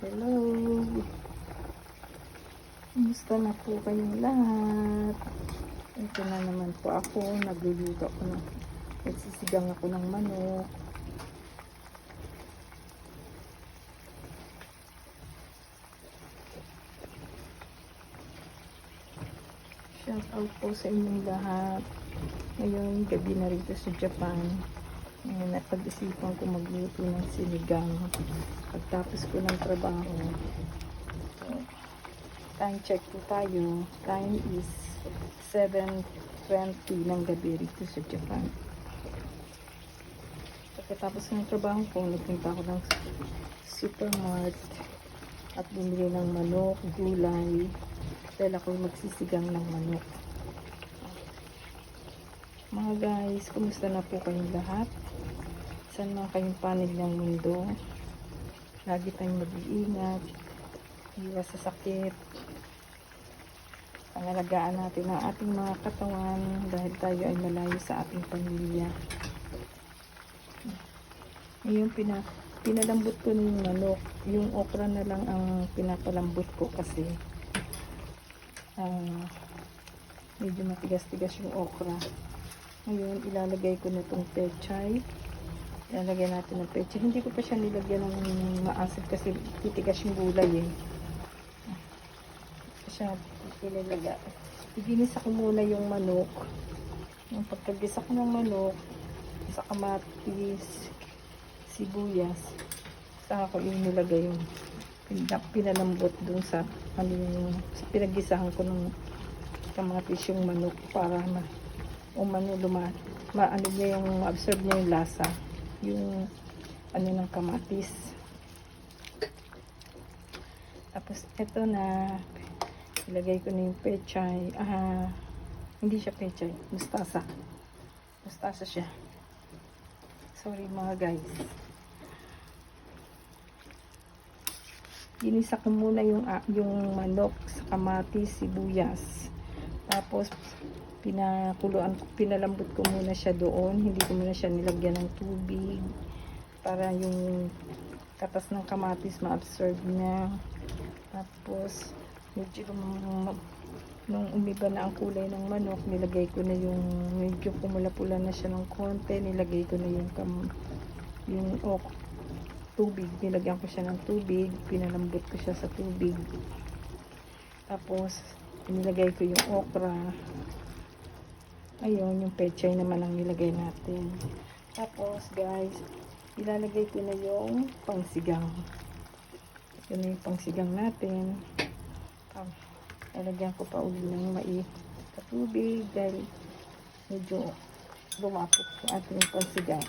Hello! Kumusta na po kayong lahat? Ito na naman po ako. Nagluluto ako ng nagsisigang ako ng manok. Shout out po sa inyong lahat. Ngayon, gabi na rito sa Japan. Ngayon, napag-isipan ko magluto ng sinigang. Pagtapos ko ng trabaho. So, time check po tayo. Time is 7:20 ng gabi rito sa Japan. Pagkatapos ng trabaho ko, nagpunta ako ng supermarket at bumili ng manok, gulay, dahil ako magsisigang ng manok. Mga guys, kumusta na po kayong lahat? Saan man kayong panig ng mundo? Lagi tayong mag-iingat, iwas sa sakit, pangalagaan natin ang ating mga katawan dahil tayo ay malayo sa ating pamilya. Ngayon, pinalambot ko ng manok. Yung okra na lang ang pinapalambot ko kasi medyo matigas-tigas yung okra. Ngayon, ilalagay ko na itong pechay. Ilalagay natin ng pechay. Hindi ko pa siya nilagyan ng maasid kasi titigas yung gulay eh. Siya ilalagay. Iginisa ko muna yung manok. Yung pagkagisa ko ng manok, sa kamatis, sibuyas, saka ko yung nilagay yung pinalambot dun sa sa pinaggisahan ko ng kamatis yung manok para maano niya yung ma-absorb niya yung lasa yung ng kamatis. Tapos eto na ilagay ko na yung pechay. Hindi siya pechay, mustasa siya. Sorry mga guys. Ginisa ko muna yung manok sa kamatis, sibuyas. Tapos pinalambot ko muna siya doon. Hindi ko muna siya nilagyan ng tubig para yung katas ng kamatis ma-absorb niya. Tapos medyo nung umiba na ang kulay ng manok, nilagay ko na yung medyo pumula-pula na siya ng konti. Nilagay ko na yung tubig. Nilagyan ko siya ng tubig. Pinalambot ko siya sa tubig. Tapos nilagay ko yung okra. Ayun, yung pechay naman ang nilagay natin. Tapos guys, ilalagay ko na yung pangsigang. Ito na yung pangsigang natin. Ilalagyan ko pa uli ng sa tubig dahil medyo lumapot yung ating pangsigang.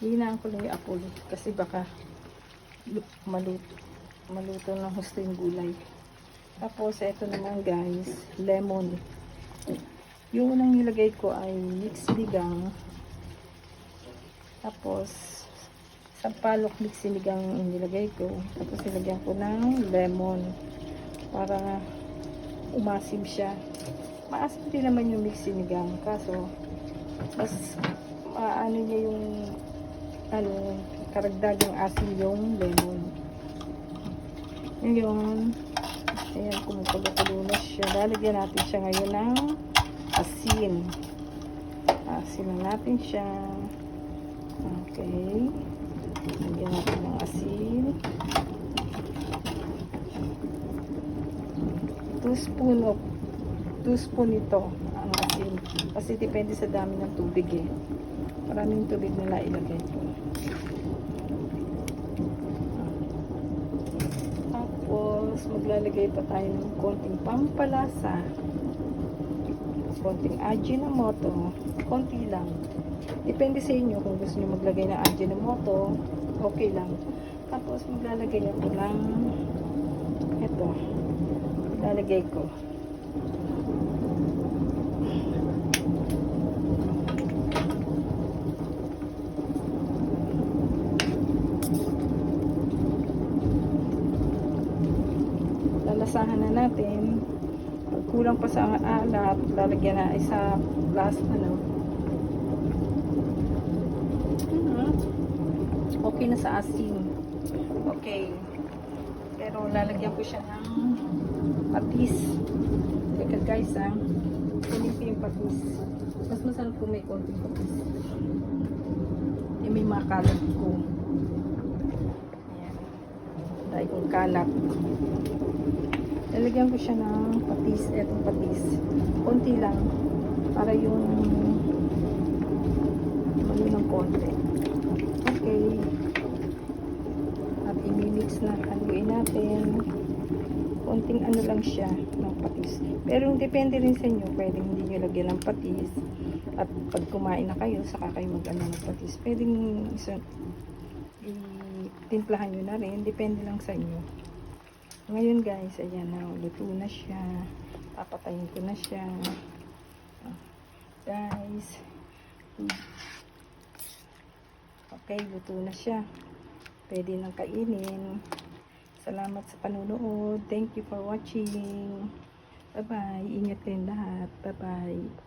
Hinaan ko lang yung apol kasi baka maluto ng husto yung gulay. Tapos ito naman guys, lemon. Yung unang nilagay ko ay mixed sinigang. Tapos sampalok mixed sinigang yung nilagay ko. Tapos nilagyan ko ng lemon para umasim siya. Maasim din naman yung mixed sinigang kaso mas ano niya yung karagdagang asin yung lemon. Ngayon, ayan, kumukulo-kulo na siya. Lalagyan natin siya ngayon ng asin. Asin natin siya. Okay. Lagyan natin ng asin. 2 spoon ito ang asin. Kasi depende sa dami ng tubig eh. Maraming tubig nila ilagay ko. Tapos maglalagay pa tayo ng konting pampalasa. Konting Ajinomoto. Konti lang. Depende sa inyo kung gusto niyo maglagay ng Ajinomoto. Okay lang. Tapos maglalagay ako ng ito. Ilalagay ko. Lalasahan na natin. Pag kulang pa sa alat, lalagyan na isa last okay na sa asin. Okay. Pero lalagyan ko siya ng patis. Teka guys ha. Kunin ko yung patis. Mas masarap kung may konting patis. May mga kalat ko. Ayan. Dahil kong kalat. Lalagyan ko siya ng patis. Etong patis. Konti lang. Para yung mali ng konti. Okay. At i-mix na. Haluin natin. Konting ano lang siya ng patis. Pero depende rin sa inyo. Pwedeng hindi nyo lagyan ng patis. At pag kumain na kayo, saka kayo mag-ano ng patis. Pwedeng i-timplahan nyo na rin. Depende lang sa inyo. Ngayon guys, ayan na. Luto na siya. Papatayin ko na siya. Guys. Okay, luto na siya. Pwede nang kainin. Salamat sa panunood. Thank you for watching. Bye-bye. Ingat kayong lahat. Bye-bye.